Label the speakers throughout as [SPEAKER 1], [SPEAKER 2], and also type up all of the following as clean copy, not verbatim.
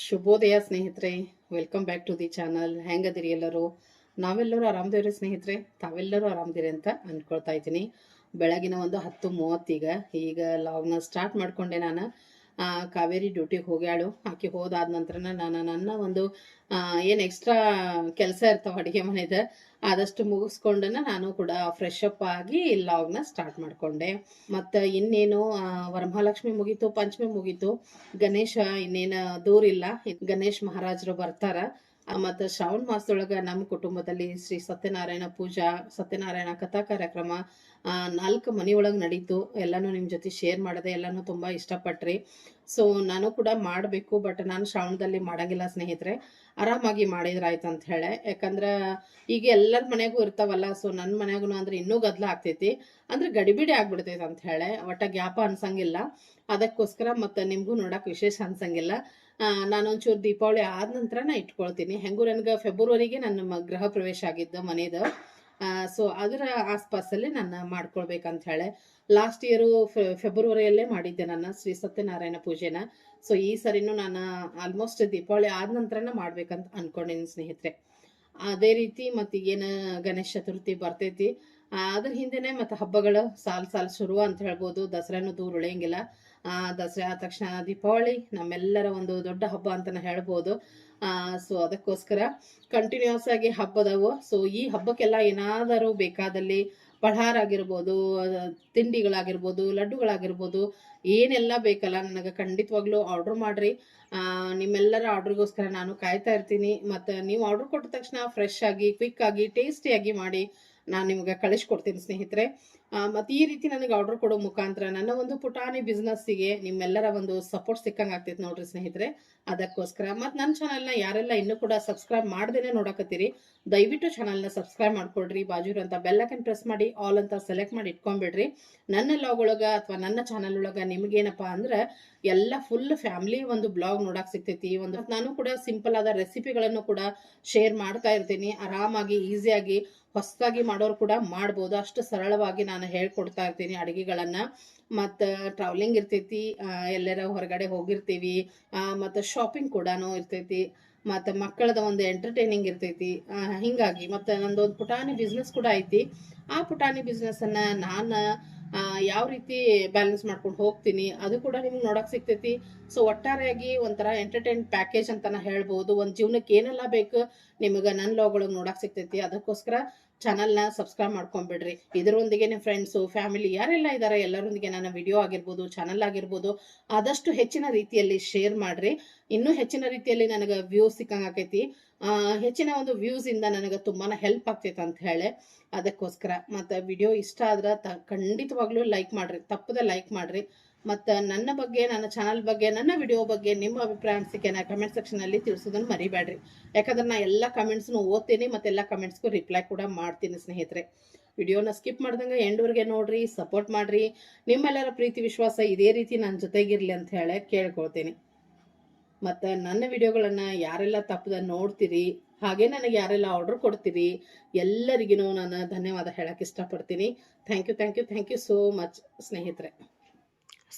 [SPEAKER 1] ಶುಭೋದಯ ಸ್ನೇಹಿತರೆ. Welcome back to the channel. ಹೆಂಗದಿರಿ ಎಲ್ಲರೂ? ನಾವೆಲ್ಲರೂ ಆರಾಮದೇವ್ರಿ ಸ್ನೇಹಿತರೆ. ತಾವೆಲ್ಲರೂ ಆರಾಮದಿರಿ ಅಂತ ಅನ್ಕೊಳ್ತಾ ಇದ್ದೀನಿ. ಬೆಳಗಿನ ಒಂದು 10:30 ಈಗ ಲಾಗ್ನ ಸ್ಟಾರ್ಟ್ ಮಾಡ್ಕೊಂಡೆ ನಾನು. ಕಾವೇರಿ ಡ್ಯೂಟಿಗೆ ಹೋಗ್ಯಾಳು. ಆಕೆ ಹೋದಾದ ನಂತರ ನಾನು ನನ್ನ ಒಂದು ಏನು ಎಕ್ಸ್ಟ್ರಾ ಕೆಲಸ ಇರ್ತಾವೆ ಅಡುಗೆ ಮನೆದ ಆದಷ್ಟು ಮುಗಿಸ್ಕೊಂಡನ ನಾನು ಕೂಡ ಫ್ರೆಶ್ ಅಪ್ ಆಗಿ ಲಾಗ್ನ ಸ್ಟಾರ್ಟ್ ಮಾಡ್ಕೊಂಡೆ. ಮತ್ತು ಇನ್ನೇನು ವರಮಹಾಲಕ್ಷ್ಮಿ ಮುಗೀತು, ಪಂಚಮಿ ಮುಗೀತು, ಗಣೇಶ ಇನ್ನೇನು ದೂರಿಲ್ಲ. ಗಣೇಶ್ ಮಹಾರಾಜರು ಬರ್ತಾರ. ಮತ್ತು ಶ್ರಾವಣ ಮಾಸದೊಳಗೆ ನಮ್ಮ ಕುಟುಂಬದಲ್ಲಿ ಶ್ರೀ ಸತ್ಯನಾರಾಯಣ ಪೂಜಾ, ಸತ್ಯನಾರಾಯಣ ಕಥಾ ಕಾರ್ಯಕ್ರಮ 4 ಮನೆಯೊಳಗೆ ನಡೀತು. ಎಲ್ಲನೂ ನಿಮ್ಮ ಜೊತೆ ಶೇರ್ ಮಾಡಿದೆ. ಎಲ್ಲನೂ ತುಂಬ ಇಷ್ಟಪಟ್ರಿ. ಸೊ ನಾನು ಕೂಡ ಮಾಡಬೇಕು, ಬಟ್ ನಾನು ಶ್ರಾವಣದಲ್ಲಿ ಮಾಡಂಗಿಲ್ಲ ಸ್ನೇಹಿತರೆ. ಆರಾಮಾಗಿ ಮಾಡಿದ್ರಾಯ್ತು ಅಂತ ಹೇಳಿ. ಯಾಕಂದ್ರೆ ಈಗ ಎಲ್ಲರ ಮನೆಗೂ ಇರ್ತಾವಲ್ಲ. ಸೊ ನನ್ನ ಮನೆಗೂ ಅಂದ್ರೆ ಇನ್ನೂ ಗದ್ದಲ ಆಗ್ತೈತಿ, ಅಂದ್ರೆ ಗಡಿಬಿಡಿ ಆಗ್ಬಿಡ್ತೈತೆ ಅಂತ ಹೇಳಿ. ಒಟ್ಟ ಗ್ಯಾಪ ಅನ್ಸಂಗಿಲ್ಲ. ಅದಕ್ಕೋಸ್ಕರ ಮತ್ತು ನಿಮಗೂ ನೋಡಕ್ಕೆ ವಿಶೇಷ ಅನ್ಸಂಗಿಲ್ಲ. ನಾನೊಂಚೂರು ದೀಪಾವಳಿ ಆದ ನಂತರ ಇಟ್ಕೊಳ್ತೀನಿ. ಹೆಂಗೂ ನನಗೆ ಫೆಬ್ರವರಿಗೆ ನನ್ನ ಗೃಹ ಪ್ರವೇಶ ಆಗಿದ್ದು ಮನೇದು. ಸೊ ಅದರ ಆಸ್ಪಾಸಲ್ಲಿ ನಾನು ಮಾಡ್ಕೊಳ್ಬೇಕಂತ ಹೇಳಿ ಲಾಸ್ಟ್ ಇಯರು ಫೆಬ್ರವರಿಯಲ್ಲೇ ಮಾಡಿದ್ದೆ ನಾನು ಶ್ರೀ ಸತ್ಯನಾರಾಯಣ ಪೂಜೆನ. ಸೊ ಈ ಸರಿನೂ ನಾನು ಆಲ್ಮೋಸ್ಟ್ ದೀಪಾವಳಿ ಆದ ನಂತರನ ಮಾಡ್ಬೇಕಂತ ಅನ್ಕೊಂಡಿದ್ದೀನಿ ಸ್ನೇಹಿತರೆ. ಅದೇ ರೀತಿ ಮತ್ತೀಗೇನು ಗಣೇಶ ಚತುರ್ಥಿ ಬರ್ತೈತಿ. ಅದ್ರ ಹಿಂದೆನೆ ಮತ್ತು ಹಬ್ಬಗಳು ಸಾಲು ಶುರು ಅಂತ ಹೇಳ್ಬೋದು. ದಸರಾನು ದೂರ ಉಳಿಯಂಗಿಲ್ಲ. ದಸರಾ ಆದ ತಕ್ಷಣ ದೀಪಾವಳಿ ನಮ್ಮೆಲ್ಲರ ಒಂದು ದೊಡ್ಡ ಹಬ್ಬ ಅಂತಲೇ ಹೇಳ್ಬೋದು. ಸೊ ಅದಕ್ಕೋಸ್ಕರ ಕಂಟಿನ್ಯೂಸ್ ಆಗಿ ಹಬ್ಬದವು. ಸೊ ಈ ಹಬ್ಬಕ್ಕೆಲ್ಲ ಏನಾದರೂ ಬೇಕಾದಲ್ಲಿ ಪಲಹಾರ ಆಗಿರ್ಬೋದು, ತಿಂಡಿಗಳಾಗಿರ್ಬೋದು, ಲಡ್ಡುಗಳಾಗಿರ್ಬೋದು, ಏನೆಲ್ಲ ಬೇಕಲ್ಲ ನನಗೆ ಖಂಡಿತವಾಗ್ಲೂ ಆರ್ಡ್ರ್ ಮಾಡಿರಿ. ನಿಮ್ಮೆಲ್ಲರ ಆರ್ಡ್ರಿಗೋಸ್ಕರ ನಾನು ಕಾಯ್ತಾ ಇರ್ತೀನಿ. ಮತ್ತು ನೀವು ಆರ್ಡ್ರ್ ಕೊಟ್ಟ ತಕ್ಷಣ ಫ್ರೆಶ್ ಆಗಿ, ಕ್ವಿಕ್ ಆಗಿ, ಟೇಸ್ಟಿಯಾಗಿ ಮಾಡಿ ನಾನು ನಿಮಗೆ ಕಳಿಸ್ಕೊಡ್ತೀನಿ ಸ್ನೇಹಿತರೆ. ಮತ್ತು ಈ ರೀತಿ ನನಗೆ ಆರ್ಡರ್ ಕೊಡೋ ಮುಖಾಂತರ ನನ್ನ ಒಂದು ಪುಟಾಣಿ ಬಿಸ್ನೆಸ್ಸಿಗೆ ನಿಮ್ಮೆಲ್ಲರ ಒಂದು ಸಪೋರ್ಟ್ ಸಿಕ್ಕಂಗೆ ಆಗ್ತೈತೆ ನೋಡ್ರಿ ಸ್ನೇಹಿತರೆ. ಅದಕ್ಕೋಸ್ಕರ ಮತ್ತು ನನ್ನ ಚಾನಲ್ನ ಯಾರೆಲ್ಲ ಇನ್ನೂ ಕೂಡ ಸಬ್ಸ್ಕ್ರೈಬ್ ಮಾಡ್ದೇನೆ ನೋಡಕತ್ತೀರಿ, ದಯವಿಟ್ಟು ಚಾನಲ್ನ ಸಬ್ಸ್ಕ್ರೈಬ್ ಮಾಡ್ಕೊಳ್ರಿ. ಬಾಜೂರಂತ ಬೆಲ್ಲೈಕನ್ ಪ್ರೆಸ್ ಮಾಡಿ ಆಲ್ ಅಂತ ಸೆಲೆಕ್ಟ್ ಮಾಡಿ ಇಟ್ಕೊಂಡ್ಬಿಡ್ರಿ. ನನ್ನ ಲಾಗ್ ಒಳಗೆ ಅಥವಾ ನನ್ನ ಚಾನಲ್ ಒಳಗೆ ನಿಮಗೇನಪ್ಪ ಅಂದ್ರೆ ಎಲ್ಲ ಫುಲ್ ಫ್ಯಾಮಿಲಿ ಒಂದು ಬ್ಲಾಗ್ ನೋಡಕ್ಕೆ ಸಿಗ್ತೈತಿ. ಒಂದು ನಾನು ಕೂಡ ಸಿಂಪಲ್ ಆದ ರೆಸಿಪಿಗಳನ್ನು ಕೂಡ ಶೇರ್ ಮಾಡ್ತಾ ಇರ್ತೀನಿ. ಆರಾಮಾಗಿ ಈಸಿಯಾಗಿ ಹೊಸದಾಗಿ ಮಾಡೋರು ಕೂಡ ಮಾಡ್ಬೋದು. ಅಷ್ಟು ಸರಳವಾಗಿ ನಾನು ಹೇಳ್ಕೊಡ್ತಾ ಇರ್ತೀನಿ ಅಡುಗೆಗಳನ್ನು. ಮತ್ತು ಟ್ರಾವೆಲಿಂಗ್ ಇರ್ತೈತಿ, ಎಲ್ಲರ ಹೊರಗಡೆ ಹೋಗಿರ್ತೀವಿ, ಮತ್ತು ಶಾಪಿಂಗ್ ಕೂಡ ಇರ್ತೈತಿ, ಮತ್ತು ಮಕ್ಕಳದ ಒಂದು ಎಂಟರ್ಟೈನಿಂಗ್ ಇರ್ತೈತಿ. ಹೀಗಾಗಿ ಮತ್ತು ನಂದೊಂದು ಪುಟಾಣಿ ಬಿಸ್ನೆಸ್ ಕೂಡ ಐತಿ. ಆ ಪುಟಾಣಿ ಬಿಸ್ನೆಸ್ಸನ್ನು ನಾನು ಯಾವ ರೀತಿ ಬ್ಯಾಲೆನ್ಸ್ ಮಾಡ್ಕೊಂಡು ಹೋಗ್ತೀನಿ ಅದು ಕೂಡ ನಿಮ್ಗೆ ನೋಡಕ್ಕೆ ಸಿಗ್ತೈತಿ. ಸೊ ಒಟ್ಟಾರೆಯಾಗಿ ಒಂಥರ ಎಂಟರ್ಟೈನ್ ಪ್ಯಾಕೇಜ್ ಅಂತಲೇ ಹೇಳ್ಬೋದು. ಒಂದು ಜೀವನಕ್ಕೆ ಏನೆಲ್ಲ ಬೇಕು ನಿಮಗೆ ನನ್ನ ಲಾಗೊಳಗೆ ನೋಡಕ್ಕೆ ಸಿಗ್ತೈತಿ. ಅದಕ್ಕೋಸ್ಕರ ಚಾನಲ್ನ ಸಬ್ಸ್ಕ್ರೈಬ್ ಮಾಡ್ಕೊಂಡ್ಬಿಡ್ರಿ. ಇದರೊಂದಿಗೆ ನಿಮ್ಮ ಫ್ರೆಂಡ್ಸು, ಫ್ಯಾಮಿಲಿ ಯಾರೆಲ್ಲ ಇದ್ದಾರೆ ಎಲ್ಲರೊಂದಿಗೆ ನನ್ನ ವಿಡಿಯೋ ಆಗಿರ್ಬೋದು, ಚಾನಲ್ ಆಗಿರ್ಬೋದು, ಆದಷ್ಟು ಹೆಚ್ಚಿನ ರೀತಿಯಲ್ಲಿ ಶೇರ್ ಮಾಡಿರಿ. ಇನ್ನೂ ಹೆಚ್ಚಿನ ರೀತಿಯಲ್ಲಿ ನನಗೆ ವ್ಯೂಸ್ ಸಿಕ್ಕಂಗೆ ಆಕೈತಿ. ಹೆಚ್ಚಿನ ಒಂದು ವ್ಯೂಸಿಂದ ನನಗೆ ತುಂಬಾ ಹೆಲ್ಪ್ ಆಗ್ತೈತೆ ಅಂತ ಹೇಳಿ. ಅದಕ್ಕೋಸ್ಕರ ಮತ್ತು ವಿಡಿಯೋ ಇಷ್ಟ ಆದ್ರೆ ಖಂಡಿತವಾಗ್ಲೂ ಲೈಕ್ ಮಾಡಿರಿ, ತಪ್ಪದೆ ಲೈಕ್ ಮಾಡಿರಿ. ಮತ್ತು ನನ್ನ ಬಗ್ಗೆ, ನನ್ನ ಚಾನಲ್ ಬಗ್ಗೆ, ನನ್ನ ವಿಡಿಯೋ ಬಗ್ಗೆ ನಿಮ್ಮ ಅಭಿಪ್ರಾಯ ಅನಿಸಿಕೆನ ಕಮೆಂಟ್ ಸೆಕ್ಷನಲ್ಲಿ ತಿಳಿಸೋದನ್ನು ಮರಿಬೇಡ್ರಿ. ಯಾಕಂದ್ರೆ ನಾನು ಎಲ್ಲ ಕಮೆಂಟ್ಸ್ನು ಓದ್ತೀನಿ ಮತ್ತು ಎಲ್ಲ ಕಮೆಂಟ್ಸ್ಗೂ ರಿಪ್ಲೈ ಕೂಡ ಮಾಡ್ತೀನಿ ಸ್ನೇಹಿತರೆ. ವಿಡಿಯೋನ ಸ್ಕಿಪ್ ಮಾಡ್ದಂಗೆ ಎಂಡ್ವರೆಗೆ ನೋಡ್ರಿ, ಸಪೋರ್ಟ್ ಮಾಡಿರಿ. ನಿಮ್ಮೆಲ್ಲರ ಪ್ರೀತಿ ವಿಶ್ವಾಸ ಇದೇ ರೀತಿ ನನ್ನ ಜೊತೆಗಿರಲಿ ಅಂತ ಹೇಳಿ ಕೇಳ್ಕೊಳ್ತೀನಿ. ಮತ್ತು ನನ್ನ ವಿಡಿಯೋಗಳನ್ನು ಯಾರೆಲ್ಲ ತಪ್ಪದ ನೋಡ್ತೀರಿ, ಹಾಗೆ ನನಗೆ ಯಾರೆಲ್ಲ ಆರ್ಡರ್ ಕೊಡ್ತೀರಿ, ಎಲ್ಲರಿಗೂ ನಾನು ಧನ್ಯವಾದ ಹೇಳಕ್ಕೆ ಇಷ್ಟಪಡ್ತೀನಿ. ಥ್ಯಾಂಕ್ ಯು ಸೋ ಮಚ್ ಸ್ನೇಹಿತರೆ.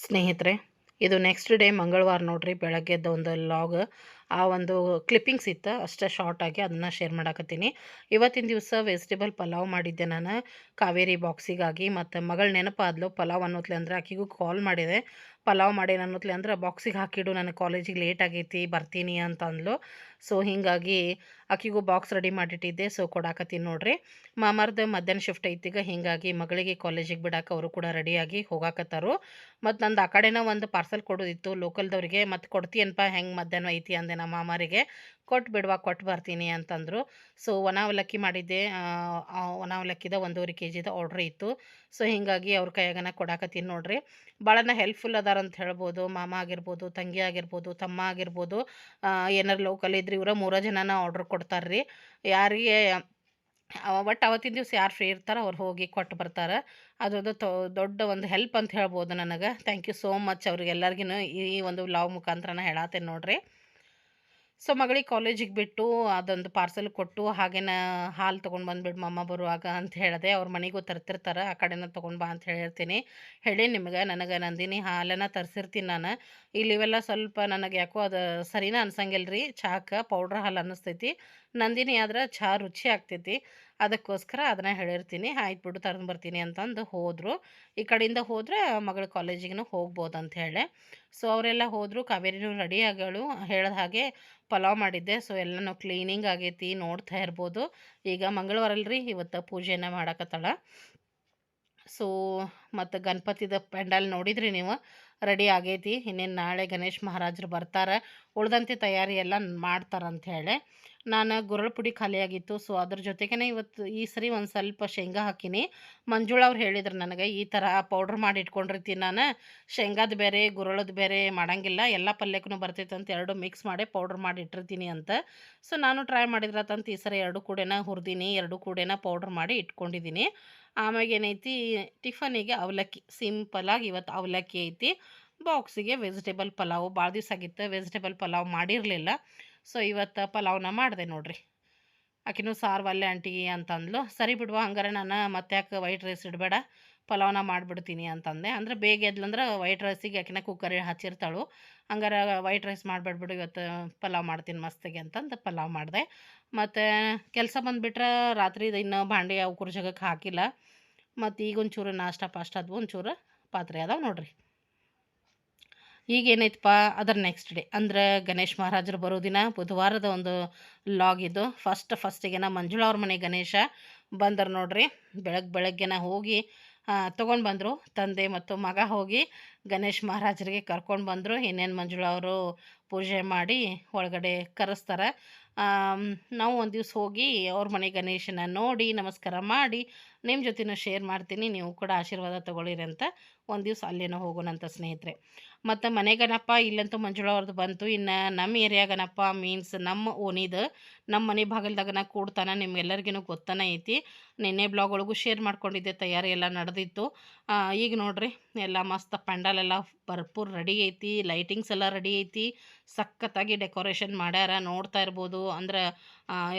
[SPEAKER 1] ಇದು ನೆಕ್ಸ್ಟ್ ಡೇ ಮಂಗಳವಾರ ನೋಡ್ರಿ, ಬೆಳಗ್ಗೆದ್ದು ಒಂದು ಲಾಗ್, ಆ ಒಂದು ಕ್ಲಿಪ್ಪಿಂಗ್ಸ್ ಇತ್ತು ಅಷ್ಟೇ ಶಾರ್ಟಾಗಿ, ಅದನ್ನು ಶೇರ್ ಮಾಡಾಕತ್ತೀನಿ. ಇವತ್ತಿನ ದಿವಸ ವೆಜಿಟೇಬಲ್ ಪಲಾವ್ ಮಾಡಿದ್ದೆ ನಾನು ಕಾವೇರಿ ಬಾಕ್ಸಿಗಾಗಿ. ಮತ್ತು ಮಗಳು ನೆನಪಾದ್ಲು ಪಲಾವ್ ಅನ್ನೋತ್ಲೆ ಅಂದರೆ, ಆಕಿಗೂ ಕಾಲ್ ಮಾಡಿದೆ. ಪಲಾವ್ ಮಾಡೇನು ಅನ್ನೋತ್ಲೆ ಅಂದ್ರೆ ಬಾಕ್ಸಿಗೆ ಹಾಕಿಡು, ನನಗೆ ಕಾಲೇಜಿಗೆ ಲೇಟ್ ಆಗೈತಿ ಬರ್ತೀನಿ ಅಂತ ಅಂದ್ಲು. ಸೊ ಹೀಗಾಗಿ ಆಕಿಗೂ ಬಾಕ್ಸ್ ರೆಡಿ ಮಾಡಿಟ್ಟಿದ್ದೆ. ಸೊ ಕೊಡಾಕತ್ತೀನಿ ನೋಡ್ರಿ. ಮಾಮಾರ್ದು ಮಧ್ಯಾಹ್ನ ಶಿಫ್ಟ್ ಐತಿಗ, ಹೀಗಾಗಿ ಮಗಳಿಗೆ ಕಾಲೇಜಿಗೆ ಬಿಡಾಕ ಅವರು ಕೂಡ ರೆಡಿಯಾಗಿ ಹೋಗಾಕತ್ತಾರು. ಮತ್ತು ನಂದು ಆ ಕಡೆನ ಒಂದು ಪಾರ್ಸಲ್ ಕೊಡೋದಿತ್ತು ಲೋಕಲ್ದವ್ರಿಗೆ. ಮತ್ತು ಕೊಡ್ತೀಯನಪ್ಪ, ಹೆಂಗೆ ಮಧ್ಯಾಹ್ನ ಐತಿ ಅಂದೆ ನಮ್ಮ ಮಾಮಾರಿಗೆ. ಕೊಟ್ಟು ಬಿಡುವ, ಕೊಟ್ಟು ಬರ್ತೀನಿ ಅಂತಂದರು. ಸೊ ಒಣ ಅವಲಕ್ಕಿ ಮಾಡಿದ್ದೆ. ಒಣ ಅವಲಕ್ಕಿದ 1.5 kg ಆರ್ಡ್ರ್ ಇತ್ತು. ಸೊ ಹೀಗಾಗಿ ಅವ್ರ ಕೈಯಾಗನ ಕೊಡಾಕತ್ತೀನಿ ನೋಡ್ರಿ. ಭಾಳನ ಹೆಲ್ಪ್ಫುಲ್ ಅದಾರ ಅಂತ ಹೇಳ್ಬೋದು. ಮಾಮ ಆಗಿರ್ಬೋದು, ತಂಗಿ ಆಗಿರ್ಬೋದು, ತಮ್ಮ ಆಗಿರ್ಬೋದು, ಏನಾರು ಲೋಕಲ್ ಇದ್ರೆ ಇವರ 3 ಜನನ ಆರ್ಡ್ರ್ ಕೊಡ್ತಾರೆ. ಯಾರಿಗೆ ಒಟ್ಟು ಅವತ್ತಿನ ದಿವಸ ಯಾರು ಫ್ರೀ ಇರ್ತಾರೋ ಅವ್ರು ಹೋಗಿ ಕೊಟ್ಟು ಬರ್ತಾರೆ. ಅದೊಂದು ದೊಡ್ಡ ಒಂದು ಹೆಲ್ಪ್ ಅಂತ ಹೇಳ್ಬೋದು ನನಗೆ. ಥ್ಯಾಂಕ್ ಯು ಸೋ ಮಚ್ ಅವ್ರಿಗೆಲ್ಲರಿಗೂ ಈ ಒಂದು ವ್ಲಾಗ್ ಮುಖಾಂತರನ ಹೇಳತ್ತೇನೆ ನೋಡ್ರಿ. ಸೊ ಮಗಳಿಗೆ ಕಾಲೇಜಿಗೆ ಬಿಟ್ಟು ಅದೊಂದು ಪಾರ್ಸೆಲ್ ಕೊಟ್ಟು ಹಾಗೇನ ಹಾಲು ತೊಗೊಂಡು ಬಂದುಬಿಡು ಮಮ್ಮ ಬರುವಾಗ ಅಂತ ಹೇಳಿದೆ. ಅವ್ರ ಮನೆಗೂ ತರ್ತಿರ್ತಾರೆ, ಆ ಕಡೆನ ತೊಗೊಂಡು ಬಾ ಅಂತ ಹೇಳಿರ್ತೀನಿ. ಹೇಳಿ ನಿಮ್ಗೆ ನನಗೆ ನಂದಿನಿ ಹಾಲನ್ನು ತರಿಸಿರ್ತೀನಿ ನಾನು. ಇಲ್ಲಿ ಇವೆಲ್ಲ ಸ್ವಲ್ಪ ನನಗೆ ಯಾಕೋ ಅದು ಸರಿನಾ ಅನ್ಸಂಗಿಲ್ಲ ರೀ. ಚಾಕ್ಕೆ ಪೌಡ್ರ್ ಹಾಲು ಅನ್ನಿಸ್ತೈತಿ, ನಂದಿನಿ ಆದ್ರೆ ಚಹಾ ರುಚಿ ಆಗ್ತೈತಿ. ಅದಕ್ಕೋಸ್ಕರ ಅದನ್ನು ಹೇಳಿರ್ತೀನಿ. ಆಯ್ತು ಬಿಡು ತರ್ದು ಬರ್ತೀನಿ ಅಂತಂದು ಹೋದರು. ಈ ಕಡೆಯಿಂದ ಹೋದ್ರೆ ಮಗಳ ಕಾಲೇಜಿಗೂ ಹೋಗ್ಬೋದು ಅಂತ ಹೇಳಿ. ಸೊ ಅವರೆಲ್ಲ ಹೋದರು. ಕಾವೇರಿನೂ ರೆಡಿ ಆಗ್ಯಾಳು. ಹೇಳಿದ ಹಾಗೆ ಪಲಾವ್ ಮಾಡಿದ್ದೆ. ಸೊ ಎಲ್ಲನೂ ಕ್ಲೀನಿಂಗ್ ಆಗೈತಿ, ನೋಡ್ತಾ ಇರ್ಬೋದು. ಈಗ ಮಂಗಳವಾರ ಅಲ್ರಿ, ಇವತ್ತು ಪೂಜೆನ ಮಾಡಕತ್ತಾಳ. ಸೊ ಮತ್ತು ಗಣಪತಿದ ಪೆಂಡಾಲ್ ನೋಡಿದ್ರಿ ನೀವು, ರೆಡಿ ಆಗೈತಿ. ಇನ್ನೇನು ನಾಳೆ ಗಣೇಶ್ ಮಹಾರಾಜರು ಬರ್ತಾರೆ, ಉಳ್ದಂತೆ ತಯಾರಿ ಎಲ್ಲ ಮಾಡ್ತಾರಂತ ಹೇಳಿ. ನಾನು ಗುರಳ್ ಪುಡಿ ಖಾಲಿಯಾಗಿತ್ತು. ಸೊ ಅದ್ರ ಜೊತೆಗೇ ಇವತ್ತು ಈ ಸರಿ ಒಂದು ಸ್ವಲ್ಪ ಶೇಂಗಾ ಹಾಕಿನಿ. ಮಂಜುಳ ಅವ್ರು ಹೇಳಿದ್ರು ನನಗೆ, ಈ ಥರ ಪೌಡ್ರ್ ಮಾಡಿ ಇಟ್ಕೊಂಡಿರ್ತೀನಿ ನಾನು, ಶೇಂಗಾದ ಬೇರೆ ಗುರಳದ ಬೇರೆ ಮಾಡಂಗಿಲ್ಲ, ಎಲ್ಲ ಪಲ್ಯಕ್ಕೂ ಬರ್ತೈತೆ ಅಂತ ಎರಡು ಮಿಕ್ಸ್ ಮಾಡಿ ಪೌಡ್ರ್ ಮಾಡಿ ಇಟ್ಟಿರ್ತೀನಿ ಅಂತ. ಸೊ ನಾನು ಟ್ರೈ ಮಾಡಿದ್ರತಂತ ಈ ಸರಿ ಎರಡು ಕೂಡೆನ ಹುರಿದೀನಿ, ಎರಡು ಕೂಡೆನ ಪೌಡ್ರ್ ಮಾಡಿ ಇಟ್ಕೊಂಡಿದ್ದೀನಿ. ಆಮ್ಯಾಗ ಏನೈತಿ, ಟಿಫನಿಗೆ ಅವಲಕ್ಕಿ ಸಿಂಪಲಾಗಿ ಇವತ್ತು ಅವಲಕ್ಕಿ ಐತಿ. ಬಾಕ್ಸಿಗೆ ವೆಜಿಟೇಬಲ್ ಪಲಾವು, ಭಾಳ ದಿವಸ ಆಗಿತ್ತು ವೆಜಿಟೇಬಲ್ ಪಲಾವ್ ಮಾಡಿರಲಿಲ್ಲ. ಸೊ ಇವತ್ತು ಪಲಾವ್ನ ಮಾಡಿದೆ ನೋಡ್ರಿ. ಆಕಿನೂ ಸಾರು ಒಲ್ಲೆ ಆಂಟಿಗೆ ಅಂತಂದ್ಲು. ಸರಿ ಬಿಡುವ, ಹಂಗಾರೆ ನಾನು ಮತ್ತೆ ಯಾಕೆ ವೈಟ್ ರೈಸ್ ಇಡಬೇಡ, ಪಲಾವ್ನ ಮಾಡಿಬಿಡ್ತೀನಿ ಅಂತಂದೆ. ಅಂದರೆ ಬೇಗ ಎದ್ಲಂದ್ರೆ ವೈಟ್ ರೈಸಿಗೆ ಆಕಿನ ಕುಕ್ಕರಿಗೆ ಹಚ್ಚಿರ್ತಾಳು. ಹಂಗಾರೆ ವೈಟ್ ರೈಸ್ ಮಾಡಬೇಡ್ಬಿಡು, ಇವತ್ತು ಪಲಾವ್ ಮಾಡ್ತೀನಿ ಮಸ್ತಿಗೆ ಅಂತಂದು ಪಲಾವ್ ಮಾಡಿದೆ. ಮತ್ತು ಕೆಲಸ ಬಂದುಬಿಟ್ರೆ ರಾತ್ರಿ ಇನ್ನು ಭಾಂಡೆ ಅವ್ಕುರ್ ಜಗಕ್ಕೆ ಹಾಕಿಲ್ಲ. ಮತ್ತು ಈಗ ಒಂಚೂರು ನಾಷ್ಟ ಪಾಷ್ಟ ಅದು ಒಂಚೂರು ಪಾತ್ರೆ ಅದಾವೆ ನೋಡ್ರಿ. ಈಗ ಏನೈತಪ್ಪ, ಅದರ ನೆಕ್ಸ್ಟ್ ಡೇ ಅಂದ್ರೆ ಗಣೇಶ್ ಮಹಾರಾಜರು ಬರೋ ದಿನ ಬುಧವಾರದ ಒಂದು ಲಾಗ್ ಇದು. ಫಸ್ಟಿಗೆ ಮಂಜುಳಾ ಅವ್ರ ಮನೆ ಗಣೇಶ ಬಂದರು ನೋಡ್ರಿ. ಬೆಳಗ್ಗೆನ ಹೋಗಿ ತೊಗೊಂಡು ಬಂದರು. ತಂದೆ ಮತ್ತು ಮಗ ಹೋಗಿ ಗಣೇಶ್ ಮಹಾರಾಜರಿಗೆ ಕರ್ಕೊಂಡು ಬಂದರು. ಇನ್ನೇನು ಮಂಜುಳಾ ಅವರು ಪೂಜೆ ಮಾಡಿ ಒಳಗಡೆ ಕರೆಸ್ತಾರೆ. ನಾವು ಒಂದು ದಿವ್ಸ ಹೋಗಿ ಅವ್ರ ಮನೆ ಗಣೇಶನ ನೋಡಿ ನಮಸ್ಕಾರ ಮಾಡಿ ನಿಮ್ಮ ಜೊತೆನೂ ಶೇರ್ ಮಾಡ್ತೀನಿ, ನೀವು ಕೂಡ ಆಶೀರ್ವಾದ ತೊಗೊಳ್ಳಿರಿ ಅಂತ ಒಂದು ದಿವ್ಸ ಅಲ್ಲೇನೋ ಹೋಗೋಣಂತ ಸ್ನೇಹಿತರೆ. ಮತ್ತು ಮನೆ ಗಣಪ ಇಲ್ಲಂತೂ ಮಂಜುಳಾ ಅವ್ರದ್ದು ಬಂತು. ಇನ್ನು ನಮ್ಮ ಏರಿಯಾ ಗಣಪ ಮೀನ್ಸ್ ನಮ್ಮ ಓನಿದು, ನಮ್ಮ ಮನೆ ಭಾಗಲ್ದಾಗನ ಕೂಡ್ತಾನೆ, ನಿಮ್ಗೆಲ್ಲರಿಗೂ ಗೊತ್ತಾನೆ ಐತಿ. ನಿನ್ನೆ ಬ್ಲಾಗ್ ಒಳಗೂ ಶೇರ್ ಮಾಡ್ಕೊಂಡಿದ್ದೆ, ತಯಾರಿ ಎಲ್ಲ ನಡೆದಿತ್ತು. ಈಗ ನೋಡ್ರಿ ಎಲ್ಲ ಮಸ್ತ್ ಪೆಂಡಾಲೆಲ್ಲ ಭರ್ಪೂರ್ ರೆಡಿ ಐತಿ, ಲೈಟಿಂಗ್ಸ್ ಎಲ್ಲ ರೆಡಿ ಐತಿ, ಸಖತ್ತಾಗಿ ಡೆಕೋರೇಷನ್ ಮಾಡ್ಯಾರ, ನೋಡ್ತಾ ಇರ್ಬೋದು. ಅಂದ್ರೆ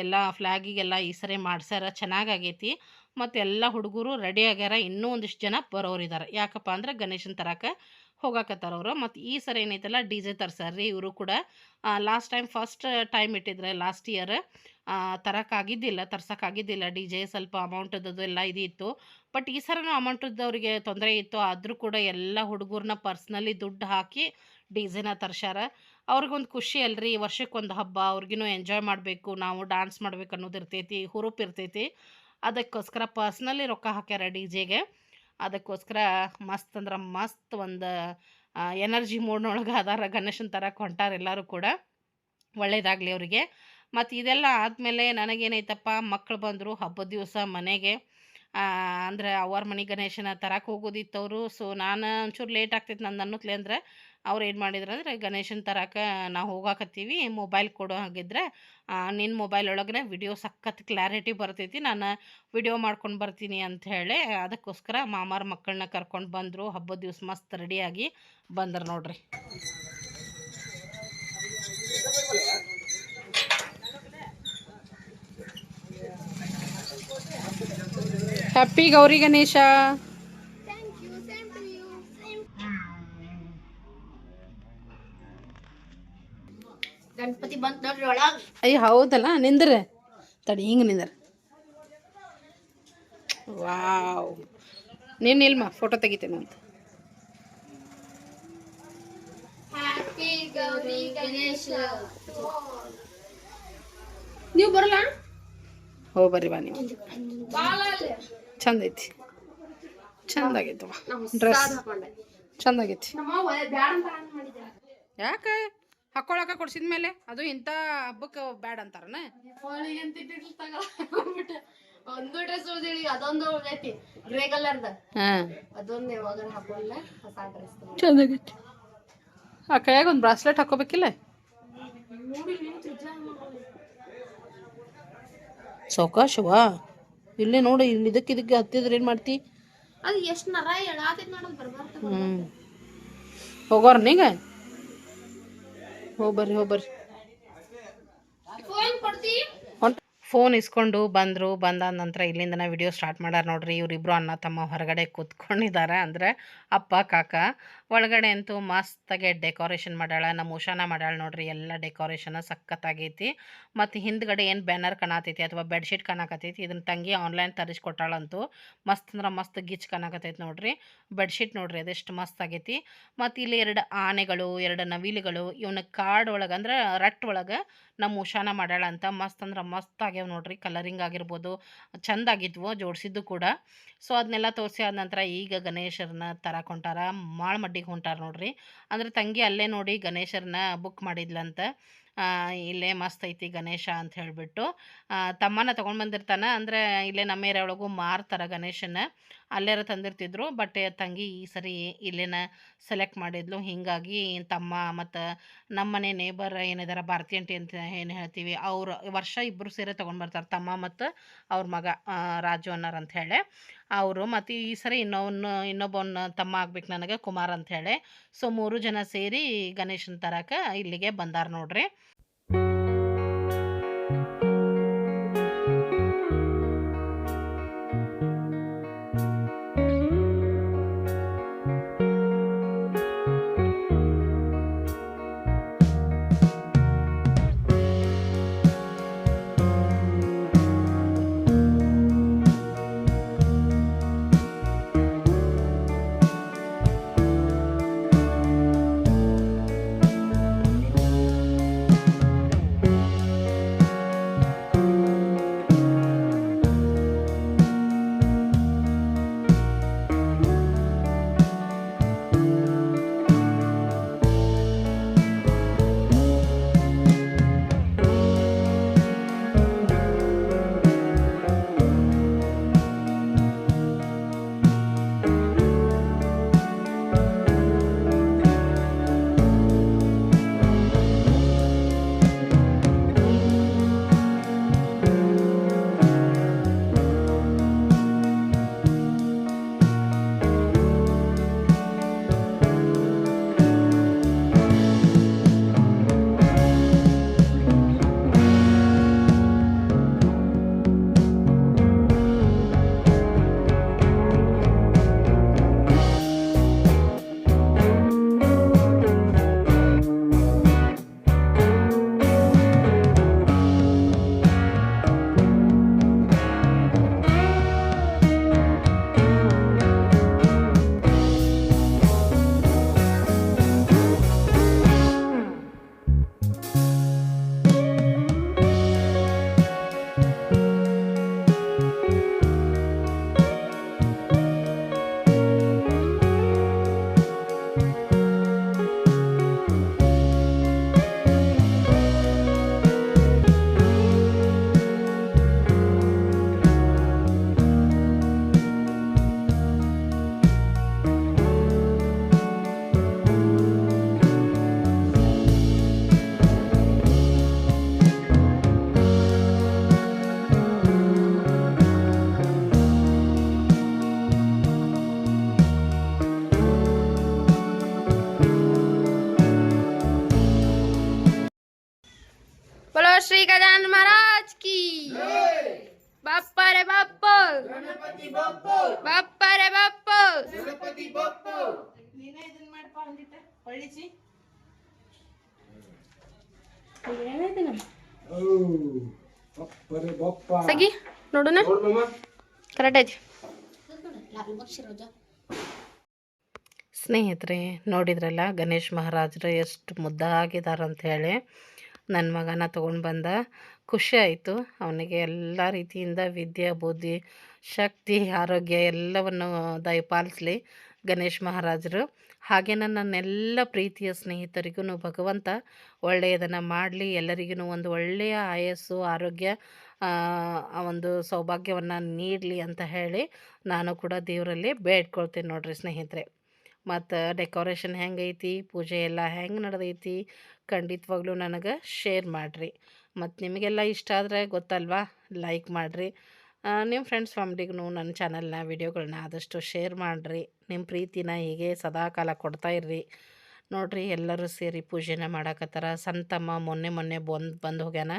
[SPEAKER 1] ಎಲ್ಲ ಫ್ಲ್ಯಾಗಿಗೆಲ್ಲ ಈ ಸರಿ ಮಾಡ್ಸ್ಯಾರ, ಚೆನ್ನಾಗೈತಿ. ಮತ್ತು ಎಲ್ಲ ಹುಡುಗರು ರೆಡಿ ಆಗ್ಯಾರ. ಇನ್ನೂ ಒಂದಿಷ್ಟು ಜನ ಬರೋರಿದ್ದಾರೆ. ಯಾಕಪ್ಪ ಅಂದ್ರೆ ಗಣೇಶನ ತರಕ್ಕೆ ಹೋಗಾಕತ್ತಾರ ಅವರು. ಮತ್ತು ಈ ಸರಿ ಏನೈತಲ್ಲ ಡಿ ಜೆ ತರ್ಸಾರ್ರಿ ಇವರು ಕೂಡ. ಲಾಸ್ಟ್ ಟೈಮ್ ಫಸ್ಟ್ ಟೈಮ್ ಇಟ್ಟಿದ್ರೆ ಲಾಸ್ಟ್ ಇಯರ್ ತರ್ಸೋಕ್ಕಾಗಿದ್ದಿಲ್ಲ ಡಿ ಜೆ, ಸ್ವಲ್ಪ ಅಮೌಂಟದ್ದು ಎಲ್ಲ ಇದಿತ್ತು. ಬಟ್ ಈ ಸರನೂ ಅಮೌಂಟದ್ದವ್ರಿಗೆ ತೊಂದರೆ ಇತ್ತು, ಆದರೂ ಕೂಡ ಎಲ್ಲ ಹುಡುಗರನ್ನ ಪರ್ಸ್ನಲಿ ದುಡ್ಡು ಹಾಕಿ ಡಿ ಜೆನ ತರ್ಸ್ಯಾರ. ಅವ್ರಿಗೊಂದು ಖುಷಿ ಅಲ್ರಿ, ವರ್ಷಕ್ಕೊಂದು ಹಬ್ಬ, ಅವ್ರಿಗೂ ಎಂಜಾಯ್ ಮಾಡಬೇಕು, ನಾವು ಡಾನ್ಸ್ ಮಾಡ್ಬೇಕು ಅನ್ನೋದು ಇರ್ತೈತಿ, ಹುರುಪು ಇರ್ತೈತಿ. ಅದಕ್ಕೋಸ್ಕರ ಪರ್ಸ್ನಲಿ ರೊಕ್ಕ ಹಾಕ್ಯಾರ ಡಿ ಜೆಗೆ. ಅದಕ್ಕೋಸ್ಕರ ಮಸ್ತ್ ಅಂದ್ರೆ ಮಸ್ತ್ ಒಂದು ಎನರ್ಜಿ ಮೂಡ್ನೊಳಗೆ ಅದಾರ. ಗಣೇಶನ ತರಕ್ಕೆ ಹೊಂಟಾರ ಎಲ್ಲರೂ ಕೂಡ, ಒಳ್ಳೇದಾಗಲಿ ಅವರಿಗೆ. ಮತ್ತು ಇದೆಲ್ಲ ಆದಮೇಲೆ ನನಗೇನೈತಪ್ಪ, ಮಕ್ಕಳು ಬಂದರು ಹಬ್ಬದ ದಿವಸ ಮನೆಗೆ. ಅಂದರೆ ಅವ್ರ ಮನೆ ಗಣೇಶನ ತರಕ್ಕೆ ಹೋಗೋದಿತ್ತವರು. ಸೊ ನಾನು ಒಂಚೂರು ಲೇಟ್ ಆಗ್ತೈತೆ ನಂದು ಅನ್ನತ್ಲೆ ಅಂದ್ರೆ ಅವ್ರು ಏನು ಮಾಡಿದ್ರು ಅಂದರೆ, ಗಣೇಶನ ತರಕ್ಕೆ ನಾವು ಹೋಗಾಕತ್ತೀವಿ, ಮೊಬೈಲ್ ಕೊಡೋ ಹಾಗಿದ್ರೆ ನಿನ್ನ ಮೊಬೈಲ್ ಒಳಗನೆ ವಿಡಿಯೋ ಸಖತ್ ಕ್ಲಾರಿಟಿ ಬರ್ತೈತಿ, ನಾನು ವಿಡಿಯೋ ಮಾಡ್ಕೊಂಡು ಬರ್ತೀನಿ ಅಂತ ಹೇಳಿ ಅದಕ್ಕೋಸ್ಕರ ಮಾಮಾರ ಮಕ್ಕಳನ್ನ ಕರ್ಕೊಂಡು ಬಂದರು. ಹಬ್ಬದ ದಿವ್ಸ ಮಸ್ತ್ ರೆಡಿಯಾಗಿ ಬಂದರು ನೋಡ್ರಿ. ಹ್ಯಾಪಿ ಗೌರಿ ಗಣೇಶ.
[SPEAKER 2] ಗಣಪತಿ ಬಂತ ನೋಡ್ರಿ ಒಳಗ.
[SPEAKER 1] ಅಯ್ಯ ಹೌದಲ್ಲ, ನಿಂದ್ರ ತಡಿ, ಹಿಂಗೆ ನಿಂದ್ರ. ವಾವ್, ನೀನು ಇಲ್ಮ ಫೋಟೋ ತೆಗಿತೇನೆ ಅಂತ.
[SPEAKER 2] ಹ್ಯಾಪಿ ಗೌರಿ ಗಣೇಶ.
[SPEAKER 1] ನೀವು ಬರಲ್ಲ? ಹೋ ಬರ್ರಿ ಬಾ ನೀವು. ಚಂದ ಐತಿ, ಚಂದ ಆಗೈತವ ಡ್ರೆಸ್, ಚಂದ ಆಗೈತಿ. ಯಾಕೆ ಹಾಕೊಳಕ ಕೊಡ್ಸಿದ್ಮೇಲೆ ಅದು ಇಂಥ ಹಬ್ಬಕ್ಕೆ ಬ್ಯಾಡ್ ಅಂತಾರನ?
[SPEAKER 2] ಒಂದು ಡ್ರೆಸ್ ಉಳಿದಿಳಿ, ಅದೊಂದು ಉಳಿದೈತಿ ಗ್ರೇ ಕಲರ್ದ, ಅದೊಂದು ಯಾವಾಗ ಹಾಕೊಳ್ಳ ಹೊಸ ಡ್ರೆಸ್
[SPEAKER 1] ಚಂದ ಆಗೈತಿ. ಆ ಕೈಯಾಗ ಒಂದು ಬ್ರಾಸ್ಲೆಟ್ ಹಾಕೋಬೇಕಿಲ್ಲ? ಸೌಕಾಶವಾ ಇಲ್ಲೇ ನೋಡಿ, ಇಲ್ಲಿ ಇದಕ್ಕೆ ಹತ್ತಿದ್ರೆ ಏನು ಮಾಡ್ತಿ?
[SPEAKER 2] ಅದು ಎಷ್ಟು ನರ ಎಳಾತೈತಿ ನೋಡೋದು ಬರ್ಬಾರ್ದು.
[SPEAKER 1] ಹೋಗೋರ ನೀಗ ಹೋಗ್ಬರ್ರಿ. ಫೋನ್ ಇಸ್ಕೊಂಡು ಬಂದಾದ ನಂತರ ಇಲ್ಲಿಂದನೇ ವಿಡಿಯೋ ಸ್ಟಾರ್ಟ್ ಮಾಡ್ಯಾರ ನೋಡ್ರಿ. ಇವರಿಬ್ಬರು ಅಣ್ಣ ತಮ್ಮ ಹೊರಗಡೆ ಕೂತ್ಕೊಂಡಿದ್ದಾರೆ, ಅಂದರೆ ಅಪ್ಪ ಕಾಕ. ಒಳಗಡೆ ಅಂತೂ ಮಸ್ತಾಗೆ ಡೆಕೋರೇಷನ್ ಮಾಡ್ಯಾಳ, ನಮ್ಮ ಉಷಾನ ಮಾಡ್ಯಾಳ ನೋಡ್ರಿ. ಎಲ್ಲ ಡೆಕೋರೇಷನ್ ಸಖತ್ತಾಗೈತಿ. ಮತ್ತು ಹಿಂದ್ಗಡೆ ಏನು ಬ್ಯಾನರ್ ಕಾಣತೈತಿ ಅಥವಾ ಬೆಡ್ಶೀಟ್ ಕಾಣಕತ್ತೈತಿ, ಇದನ್ನ ತಂಗಿ ಆನ್ಲೈನ್ ತರಿಸ್ಕೊಟ್ಟಾಳಂತೂ. ಮಸ್ತ್ ಅಂದ್ರೆ ಮಸ್ತ್ ಗಿಚ್ ಕಾಣಕತ್ತೈತಿ ನೋಡ್ರಿ. ಬೆಡ್ಶೀಟ್ ನೋಡ್ರಿ ಅದೆಷ್ಟು ಮಸ್ತ್ ಆಗೈತಿ. ಮತ್ತು ಇಲ್ಲಿ 2 ಆನೆಗಳು, 2 ನವಿಲುಗಳು, ಇವನ್ನ ಕಾರ್ಡ್ ಒಳಗೆ ಅಂದ್ರೆ ರಟ್ ಒಳಗೆ ನಮ್ಮ ಉಷಾನ ಮಾಡ್ಯಾಳ ಅಂತ. ಮಸ್ತ್ ಅಂದ್ರೆ ಮಸ್ತ್ ಆಗ್ಯಾವ ನೋಡ್ರಿ. ಕಲರಿಂಗ್ ಆಗಿರ್ಬೋದು, ಚಂದ ಆಗಿದ್ವು ಜೋಡಿಸಿದ್ದು ಕೂಡ. ಸೊ ಅದನ್ನೆಲ್ಲ ತೋರಿಸಿ ಆದ ನಂತರ ಈಗ ಗಣೇಶರನ್ನ ತರಕ್ಕೆ ಹೊಂಟಾರ, ಮಾಳ್ಮಡ್ಡಿಗೆ ಹೊಂಟಾರ ನೋಡ್ರಿ. ಅಂದ್ರೆ ತಂಗಿ ಅಲ್ಲೇ ನೋಡಿ ಗಣೇಶರನ್ನ ಬುಕ್ ಮಾಡಿದ್ಲಂತ. ಇಲ್ಲೇ ಮಸ್ತ್ ಐತಿ ಗಣೇಶ ಅಂತ ಹೇಳಿಬಿಟ್ಟು ತಮ್ಮನ ತೊಗೊಂಡು ಬಂದಿರ್ತಾನೆ. ಅಂದರೆ ಇಲ್ಲೇ ನಮ್ಮ ಏರಿಯಾ ಒಳಗೂ ಮಾರ್ತಾರೆ ಗಣೇಶನ, ಅಲ್ಲೇರ ತಂದಿರ್ತಿದ್ರು. ಬಟ್ ತಂಗಿ ಈ ಸರಿ ಇಲ್ಲೇನ ಸೆಲೆಕ್ಟ್ ಮಾಡಿದ್ಲು. ಹೀಗಾಗಿ ತಮ್ಮ ಮತ್ತು ನಮ್ಮನೆ ನೇಬರ್ ಏನಿದಾರೆ ಭಾರತಿ ಆಂಟಿ ಅಂತ ಏನು ಹೇಳ್ತೀವಿ, ಅವ್ರು ವರ್ಷ ಇಬ್ಬರು ಸೇರಿ ತೊಗೊಂಡು ಬರ್ತಾರೆ, ತಮ್ಮ ಮತ್ತು ಅವ್ರ ಮಗ ರಾಜು ಅನ್ನೋರು ಅಂಥೇಳಿ ಅವರು. ಮತ್ತು ಈ ಸರಿ ಇನ್ನೊಬ್ಬನ ತಮ್ಮ ಆಗ್ಬೇಕು ನನಗೆ, ಕುಮಾರ್ ಅಂಥೇಳಿ. ಸೊ 3 ಜನ ಸೇರಿ ಗಣೇಶನ ತರಕ್ಕೆ ಇಲ್ಲಿಗೆ ಬಂದಾರ ನೋಡ್ರಿ.
[SPEAKER 2] बोलो श्री गजानन महाराज की बाप्पा रे बाप्पा, बाप्पा रे बाप्पा.
[SPEAKER 1] ನೀನೇ ಇದನ್ನ ಮಾಡಪ್ಪ ಅಂದಿಟ್ಟ ಹೊಳ್ಳಿಸಿ.
[SPEAKER 2] ಸಗಿ ನೋಡೋಣ, ಕರೆಕ್ಟ್ ಐತಿ.
[SPEAKER 1] ಸ್ನೇಹಿತರೆ ನೋಡಿದ್ರಲ್ಲ ಗಣೇಶ್ ಮಹಾರಾಜರು ಎಷ್ಟು ಮುದ್ದಾಗಿದ್ದಾರೆ ಅಂಥೇಳಿ. ನನ್ನ ಮಗನ ತೊಗೊಂಡು ಬಂದ, ಖುಷಿ ಆಯಿತು. ಅವನಿಗೆ ಎಲ್ಲ ರೀತಿಯಿಂದ ವಿದ್ಯೆ, ಬುದ್ಧಿ, ಶಕ್ತಿ, ಆರೋಗ್ಯ ಎಲ್ಲವನ್ನು ದಯಪಾಲಿಸಲಿ ಗಣೇಶ್ ಮಹಾರಾಜರು. ಹಾಗೆ ನನ್ನೆಲ್ಲ ಪ್ರೀತಿಯ ಸ್ನೇಹಿತರಿಗೂ ಭಗವಂತ ಒಳ್ಳೆಯದನ್ನು ಮಾಡಲಿ, ಎಲ್ಲರಿಗೂ ಒಂದು ಒಳ್ಳೆಯ ಆಯಸ್ಸು, ಆರೋಗ್ಯ, ಒಂದು ಸೌಭಾಗ್ಯವನ್ನು ನೀಡಲಿ ಅಂತ ಹೇಳಿ ನಾನು ಕೂಡ ದೇವರಲ್ಲಿ ಬೇಡ್ಕೊಳ್ತೀನಿ ನೋಡ್ರಿ ಸ್ನೇಹಿತರೆ. ಮತ್ತು ಡೆಕೋರೇಷನ್ ಹೆಂಗೈತಿ, ಪೂಜೆ ಎಲ್ಲ ಹೆಂಗೆ ನಡೆದೈತಿ ಖಂಡಿತವಾಗ್ಲೂ ನನಗೆ ಶೇರ್ ಮಾಡಿರಿ. ಮತ್ತು ನಿಮಗೆಲ್ಲ ಇಷ್ಟ ಆದರೆ ಗೊತ್ತಲ್ವಾ, ಲೈಕ್ ಮಾಡಿರಿ. ನಿಮ್ಮ ಫ್ರೆಂಡ್ಸ್ ಫ್ಯಾಮ್ಲಿಗೂ ನನ್ನ ಚಾನಲ್ನ ವಿಡಿಯೋಗಳನ್ನ ಆದಷ್ಟು ಶೇರ್ ಮಾಡಿರಿ. ನಿಮ್ಮ ಪ್ರೀತಿನ ಹೀಗೆ ಸದಾಕಾಲ ಕೊಡ್ತಾಯಿರ್ರಿ. ನೋಡ್ರಿ ಎಲ್ಲರೂ ಸೇರಿ ಪೂಜೆನ ಮಾಡಾಕತ್ತಾರ. ಸಣ್ಣ ತಮ್ಮ ಮೊನ್ನೆ ಬಂದು ಹೋಗ್ಯಾನ.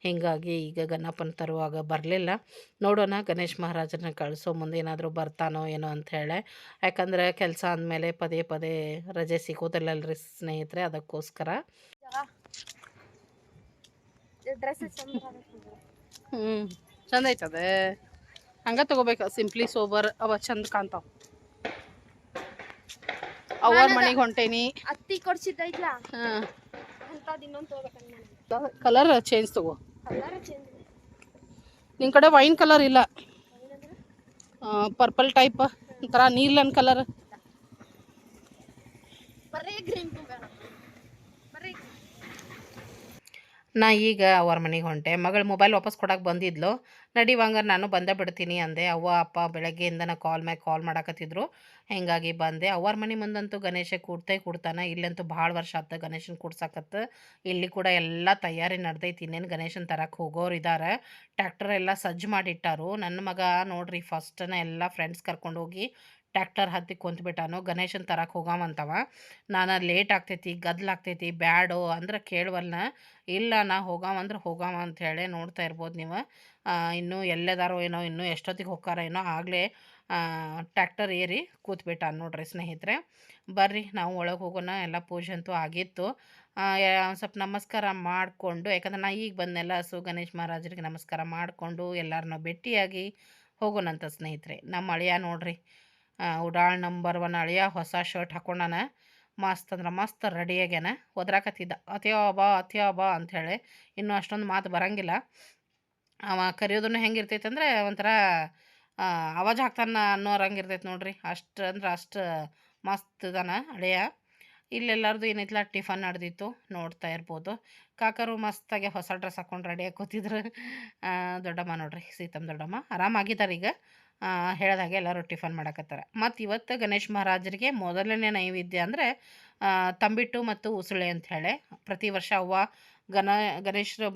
[SPEAKER 1] ಹೀಗಾಗಿ ಈಗ ಗಣಪನ ತರುವಾಗ ಬರಲಿಲ್ಲ. ನೋಡೋಣ ಗಣೇಶ್ ಮಹಾರಾಜನ ಕಳಿಸೋ ಮುಂದೆ ಏನಾದರೂ ಬರ್ತಾನೋ ಏನೋ ಅಂಥೇಳಿ. ಯಾಕಂದ್ರೆ ಕೆಲಸ ಅಂದಮೇಲೆ ಪದೇ ಪದೇ ರಜೆ ಸಿಗೋದಿಲ್ಲಲ್ರಿ ಸ್ನೇಹಿತರೆ, ಅದಕ್ಕೋಸ್ಕರ. ಚಂದ ಐತದೆ, ಹಂಗೆ ತೊಗೋಬೇಕು. ಸಿಂಪ್ಲಿ ಸೋಬರ್ ಅವ ಚಂದ ಕಾಣ್ತಾವ. ಅವ್ರ ಮನೆಗೆ ಹೊಂಟೇನಿ.
[SPEAKER 2] ಅತ್ತಿ ಕೊಡ್ಸಿದ್ದೈತ್ಲಾ
[SPEAKER 1] ಹಾಂ,
[SPEAKER 2] ಅಂತದ್ ಇನ್ನೊಂದು ತಗೋಬೇಕಂತ.
[SPEAKER 1] ಕಲರ್ ಚೇಂಜ್ ತಗೋ.
[SPEAKER 2] ಕಲರ್ ಚೇಂಜ್
[SPEAKER 1] ನಿನ್ನ ಕಡೆ ವೈನ್ ಕಲರ್ ಇಲ್ಲ, ಪರ್ಪಲ್ ಟೈಪ್ ಒಂಥರ ನೀಲನ್ ಕಲರ್.
[SPEAKER 2] ಬರೀ ಗ್ರೀನ್ ಬೇಡ, ಬರೀ
[SPEAKER 1] ನಾ ಈಗ ಅವ್ರ ಮನೆಗೆ ಹೊಂಟೆ. ಮಗಳು ಮೊಬೈಲ್ ವಾಪಸ್ ಕೊಡಕ್ಕೆ ಬಂದಿದ್ಲು. ನಡಿವಂಗ ನಾನು ಬಂದೇ ಬಿಡ್ತೀನಿ ಅಂದೆ. ಅವ್ವ ಅಪ್ಪ ಬೆಳಗ್ಗೆಯಿಂದ ಕಾಲ್ ಮ್ಯಾಗ ಕಾಲ್ ಮಾಡಾಕತ್ತಿದ್ರು. ಹೀಗಾಗಿ ಬಂದೆ. ಅವ್ರ ಮನೆ ಮುಂದಂತೂ ಗಣೇಶ ಕೂಡ್ತಾನೆ. ಇಲ್ಲಂತೂ ಭಾಳ ವರ್ಷ ಆತ ಗಣೇಶನ ಕೂಡ್ಸಾಕತ್ತ. ಇಲ್ಲಿ ಕೂಡ ಎಲ್ಲ ತಯಾರಿ ನಡ್ದೈತಿ. ಇನ್ನೇನು ಗಣೇಶನ ತರಕ್ಕೆ ಹೋಗೋರು ಇದ್ದಾರೆ. ಟ್ಯಾಕ್ಟರ್ ಎಲ್ಲ ಸಜ್ಜು ಮಾಡಿಟ್ಟಾರು. ನನ್ನ ಮಗ ನೋಡ್ರಿ ಫಸ್ಟನ ಎಲ್ಲ ಫ್ರೆಂಡ್ಸ್ ಕರ್ಕೊಂಡು ಹೋಗಿ ಟ್ಯಾಕ್ಟರ್ ಹತ್ತಿ ಕುಂತ್ಬಿಟ್ಟಾನು. ಗಣೇಶನ ತರಕ್ಕೆ ಹೋಗಾಮಂತವ. ನಾನು ಲೇಟ್ ಆಗ್ತೈತಿ, ಗದ್ಲಾಗ್ತೈತಿ, ಬ್ಯಾಡೋ ಅಂದ್ರೆ ಕೇಳುವಲ್ನ. ಇಲ್ಲ ನಾ ಹೋಗಾವಂದ್ರೆ ಹೋಗಾವ ಅಂಥೇಳಿ ನೋಡ್ತಾ ಇರ್ಬೋದು ನೀವು. ಇನ್ನೂ ಎಲ್ಲದಾರೋ ಏನೋ, ಇನ್ನೂ ಎಷ್ಟೊತ್ತಿಗೆ ಹೋಗ್ತಾರೋ ಏನೋ. ಆಗಲೇ ಟ್ಯಾಕ್ಟರ್ ಏರಿ ಕೂತ್ಬಿಟ್ಟ ನೋಡ್ರಿ ಸ್ನೇಹಿತರೆ. ಬರ್ರಿ ನಾವು ಒಳಗೆ ಹೋಗೋಣ. ಎಲ್ಲ ಪೂಜೆ ಅಂತೂ ಆಗಿತ್ತು. ಒಂದು ಸ್ವಲ್ಪ ನಮಸ್ಕಾರ ಮಾಡಿಕೊಂಡು, ಯಾಕಂದ್ರೆ ನಾ ಈಗ ಬಂದೆಲ್ಲ, ಸೊ ಗಣೇಶ್ ಮಹಾರಾಜರಿಗೆ ನಮಸ್ಕಾರ ಮಾಡಿಕೊಂಡು ಎಲ್ಲರನ್ನ ಭೇಟಿಯಾಗಿ ಹೋಗೋಣಂತ ಸ್ನೇಹಿತರೆ. ನಮ್ಮ ಅಳಿಯ ನೋಡ್ರಿ, ಉಡಾಳ್ ನಂಬರ್ 1 ಅಳಿಯ ಹೊಸ ಶರ್ಟ್ ಹಾಕೊಂಡಾನ. ಮಸ್ತ್ ಅಂದ್ರೆ ಮಸ್ತ್ ರೆಡಿಯಾಗ್ಯಾನ. ಒದ್ರಾಕತ್ತಿದ್ದ ಅತ್ಯಾ ಬಾ ಅಂಥೇಳಿ. ಇನ್ನೂ ಅಷ್ಟೊಂದು ಮಾತು ಬರಂಗಿಲ್ಲ. ಅವ ಕರೆಯೋದನ್ನು ಹೆಂಗಿರ್ತೈತೆ ಅಂದರೆ ಒಂಥರ ಆವಾಜ್ ಹಾಕ್ತಾನ ಅನ್ನೋರಂಗಿರ್ತೈತೆ ನೋಡ್ರಿ. ಅಷ್ಟು ಅಂದ್ರೆ ಅಷ್ಟು ಮಸ್ತ್ ಇದಾನ ಅಳಿಯ. ಇಲ್ಲೆಲ್ಲರದು ಏನೈತಿಲ್ಲ ಟಿಫನ್ ನಡೆದಿತ್ತು, ನೋಡ್ತಾ ಇರ್ಬೋದು. ಕಾಕರು ಮಸ್ತಾಗೆ ಹೊಸ ಡ್ರೆಸ್ ಹಾಕೊಂಡು ರೆಡಿಯಾಗಿ ಕೂತಿದ್ರು. ದೊಡ್ಡಮ್ಮ ನೋಡ್ರಿ, ಸೀತಮ್ಮ ದೊಡ್ಡಮ್ಮ ಆರಾಮಾಗಿದ್ದಾರೆ ಈಗ. ಹೇಳ್ದಾಗೆ ಎಲ್ಲರೂ ಟಿಫನ್ ಮಾಡಕತ್ತಾರೆ. ಮತ್ತು ಇವತ್ತು ಗಣೇಶ್ ಮಹಾರಾಜರಿಗೆ ಮೊದಲನೇ ನೈವೇದ್ಯ ಅಂದರೆ ತಂಬಿಟ್ಟು ಮತ್ತು ಉಸುಳೆ ಅಂಥೇಳಿ. ಪ್ರತಿ ವರ್ಷ ಅವ್ವ ಗಣೇಶರು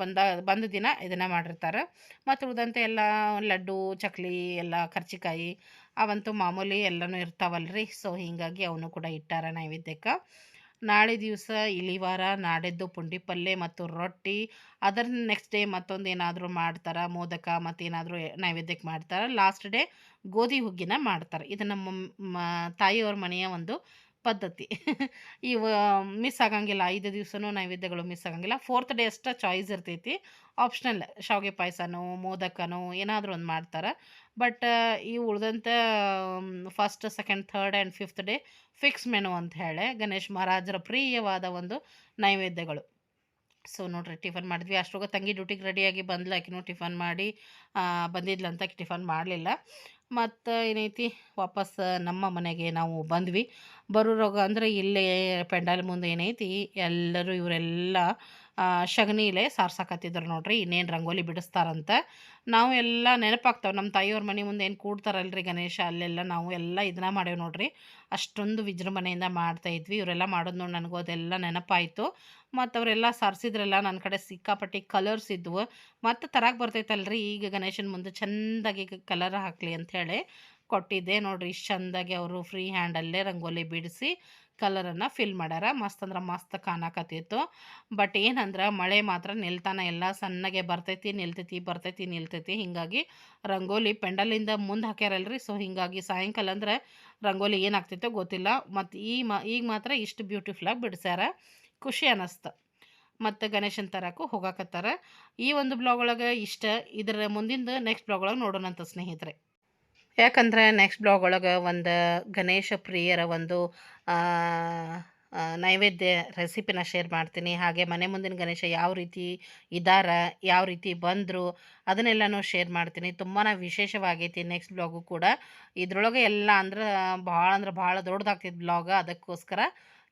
[SPEAKER 1] ಬಂದ ದಿನ ಇದನ್ನು ಮಾಡಿರ್ತಾರೆ. ಮತ್ತು ಉಳಿದಂತೆ ಎಲ್ಲ ಲಡ್ಡು, ಚಕ್ಲಿ, ಎಲ್ಲ ಕರ್ಚಿಕಾಯಿ ಅವಂತೂ ಮಾಮೂಲಿ ಎಲ್ಲನೂ ಇರ್ತಾವಲ್ರಿ. ಸೊ ಹೀಗಾಗಿ ಅವನು ಕೂಡ ಇಟ್ಟಾರ ನೈವೇದ್ಯಕ್ಕೆ. ನಾಳೆ ದಿವಸ ಇಳಿವಾರ, ನಾಡಿದ್ದು ಪುಂಡಿ ಪಲ್ಯ ಮತ್ತು ರೊಟ್ಟಿ. ಅದರ ನೆಕ್ಸ್ಟ್ ಡೇ ಮತ್ತೊಂದು ಏನಾದರೂ ಮಾಡ್ತಾರೆ, ಮೋದಕ ಮತ್ತೇನಾದರೂ ನೈವೇದ್ಯಕ್ಕೆ ಮಾಡ್ತಾರೆ. ಲಾಸ್ಟ್ ಡೇ ಗೋಧಿ ಹುಗ್ಗಿನ ಮಾಡ್ತಾರೆ. ಇದು ನಮ್ಮ ತಾಯಿಯವ್ರ ಮನೆಯ ಒಂದು ಪದ್ಧತಿ. ಇವು ಮಿಸ್ ಆಗಂಗಿಲ್ಲ. 5 ದಿವಸನೂ ನೈವೇದ್ಯಗಳು ಮಿಸ್ ಆಗಂಗಿಲ್ಲ. 4th ಡೇ ಅಷ್ಟೇ ಚಾಯ್ಸ್ ಇರ್ತೈತಿ, ಆಪ್ಷನಲ್. ಶಾವಿಗೆ ಪಾಯಸನೋ ಮೋದಕನೋ ಏನಾದರೂ ಒಂದು ಮಾಡ್ತಾರೆ. ಬಟ್ ಈ ಉಳಿದಂಥ 1st, 2nd, 3rd and 5th day fix menu ಅಂತ ಹೇಳಿ ಗಣೇಶ್ ಮಹಾರಾಜರ ಪ್ರಿಯವಾದ ಒಂದು ನೈವೇದ್ಯಗಳು. ಸೊ ನೋಡ್ರಿ, ಟಿಫನ್ ಮಾಡಿದ್ವಿ. ಅಷ್ಟೊಳಗೆ ತಂಗಿ ಡ್ಯೂಟಿಗೆ ರೆಡಿಯಾಗಿ ಬಂದ್ಲು. ಆಕಿನೂ ಟಿಫನ್ ಮಾಡಿ ಬಂದಿದ್ಲಂತ. ಆಕೆ ಟಿಫನ್ ಮಾಡಲಿಲ್ಲ. ಮತ್ತು ಏನೈತಿ, ವಾಪಸ್ ನಮ್ಮ ಮನೆಗೆ ನಾವು ಬಂದ್ವಿ. ಬರೋವಾಗ ಅಂದರೆ ಇಲ್ಲೇ ಪೆಂಡಾಲ್ ಮುಂದೆ ಏನೈತಿ, ಎಲ್ಲರೂ ಇವರೆಲ್ಲ ಶಗಣಿಲೆ ಸಾರ್ಸಾಕತ್ತಿದ್ರು ನೋಡ್ರಿ. ಇನ್ನೇನು ರಂಗೋಲಿ ಬಿಡಿಸ್ತಾರಂತ. ನಾವು ಎಲ್ಲ ನೆನಪಾಗ್ತಾವೆ. ನಮ್ಮ ತಾಯಿಯವ್ರ ಮನೆ ಮುಂದೆ ಏನು ಕೂಡ್ತಾರಲ್ರಿ ಗಣೇಶ, ಅಲ್ಲೆಲ್ಲ ನಾವು ಎಲ್ಲ ಇದನ್ನ ಮಾಡೇವಿ ನೋಡ್ರಿ. ಅಷ್ಟೊಂದು ವಿಜೃಂಭಣೆಯಿಂದ ಮಾಡ್ತಾಯಿದ್ವಿ. ಇವರೆಲ್ಲ ಮಾಡೋದು ನೋಡಿ ನನಗೂ ಅದೆಲ್ಲ ನೆನಪಾಯಿತು. ಮತ್ತು ಅವರೆಲ್ಲ ಸಾರಿಸಿದ್ರೆಲ್ಲ ನನ್ನ ಕಡೆ ಸಿಕ್ಕಾಪಟ್ಟಿ ಕಲರ್ಸ್ ಇದ್ವು. ಮತ್ತು ತರಕ್ಕೆ ಬರ್ತೈತಲ್ರಿ, ಈಗ ಗಣೇಶನ ಮುಂದೆ ಚೆಂದಾಗಿ ಕಲರ್ ಹಾಕಲಿ ಅಂಥೇಳಿ ಕೊಟ್ಟಿದ್ದೆ ನೋಡ್ರಿ. ಇಷ್ಟು ಚೆಂದಾಗಿ ಅವರು ಫ್ರೀ ಹ್ಯಾಂಡಲ್ಲೇ ರಂಗೋಲಿ ಬಿಡಿಸಿ ಕಲರನ್ನು ಫಿಲ್ ಮಾಡ್ಯಾರ. ಮಸ್ತ್ ಅಂದ್ರೆ ಮಸ್ತ್ ಕಾಣಕತ್ತಿತ್ತು. ಬಟ್ ಏನಂದ್ರೆ ಮಳೆ ಮಾತ್ರ ನಿಲ್ತಾನೆ ಎಲ್ಲ. ಸಣ್ಣಗೆ ಬರ್ತೈತಿ ನಿಲ್ತೈತಿ. ಹೀಗಾಗಿ ರಂಗೋಲಿ ಪೆಂಡಲಿಂದ ಮುಂದೆ ಹಾಕ್ಯಾರಲ್ರಿ. ಸೊ ಹೀಗಾಗಿ ಸಾಯಂಕಾಲ ಅಂದ್ರೆ ರಂಗೋಲಿ ಏನಾಗ್ತೈತೋ ಗೊತ್ತಿಲ್ಲ. ಮತ್ತು ಈಗ ಮಾತ್ರ ಇಷ್ಟು ಬ್ಯೂಟಿಫುಲ್ಲಾಗಿ ಬಿಡಿಸ್ಯಾರ. ಖುಷಿ ಅನ್ನಿಸ್ತು. ಮತ್ತು ಗಣೇಶನ ತರಕ್ಕೂ ಹೋಗಾಕತ್ತಾರ. ಈ ಒಂದು ಬ್ಲಾಗ್ ಒಳಗೆ ಇಷ್ಟ. ಇದರ ಮುಂದಿಂದು ನೆಕ್ಸ್ಟ್ ಬ್ಲಾಗ್ ಒಳಗೆ ನೋಡೋಣಂತ ಸ್ನೇಹಿತರೆ. ಯಾಕಂದ್ರೆ ನೆಕ್ಸ್ಟ್ ಬ್ಲಾಗ್ ಒಳಗೆ ಒಂದು ಗಣೇಶ ಪ್ರಿಯರ ಒಂದು ನೈವೇದ್ಯ ರೆಸಿಪಿನ ಶೇರ್ ಮಾಡ್ತೀನಿ. ಹಾಗೆ ಮನೆ ಮುಂದಿನ ಗಣೇಶ ಯಾವ ರೀತಿ ಇದ್ದಾರೆ, ಯಾವ ರೀತಿ ಬಂದರು, ಅದನ್ನೆಲ್ಲನೂ ಶೇರ್ ಮಾಡ್ತೀನಿ. ತುಂಬಾ ವಿಶೇಷವಾಗೈತಿ ನೆಕ್ಸ್ಟ್ ಬ್ಲಾಗು ಕೂಡ. ಇದ್ರೊಳಗೆ ಎಲ್ಲ ಭಾಳ ದೊಡ್ಡದಾಗ್ತಿತ್ತು ಬ್ಲಾಗ್. ಅದಕ್ಕೋಸ್ಕರ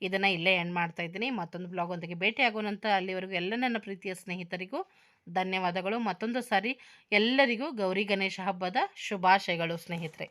[SPEAKER 1] ಇದನ್ನು ಇಲ್ಲೇ ಎಂಡ್ ಮಾಡ್ತಾಯಿದ್ದೀನಿ. ಮತ್ತೊಂದು ಬ್ಲಾಗ್ ಒಂದಿಗೆ ಭೇಟಿ ಆಗೋಣಂತ. ಅಲ್ಲಿವರೆಗೂ ಎಲ್ಲ ನನ್ನ ಪ್ರೀತಿಯ ಸ್ನೇಹಿತರಿಗೂ ಧನ್ಯವಾದಗಳು. ಮತ್ತೊಂದು ಸಾರಿ ಎಲ್ಲರಿಗೂ ಗೌರಿ ಗಣೇಶ ಹಬ್ಬದ ಶುಭಾಶಯಗಳು ಸ್ನೇಹಿತರೆ.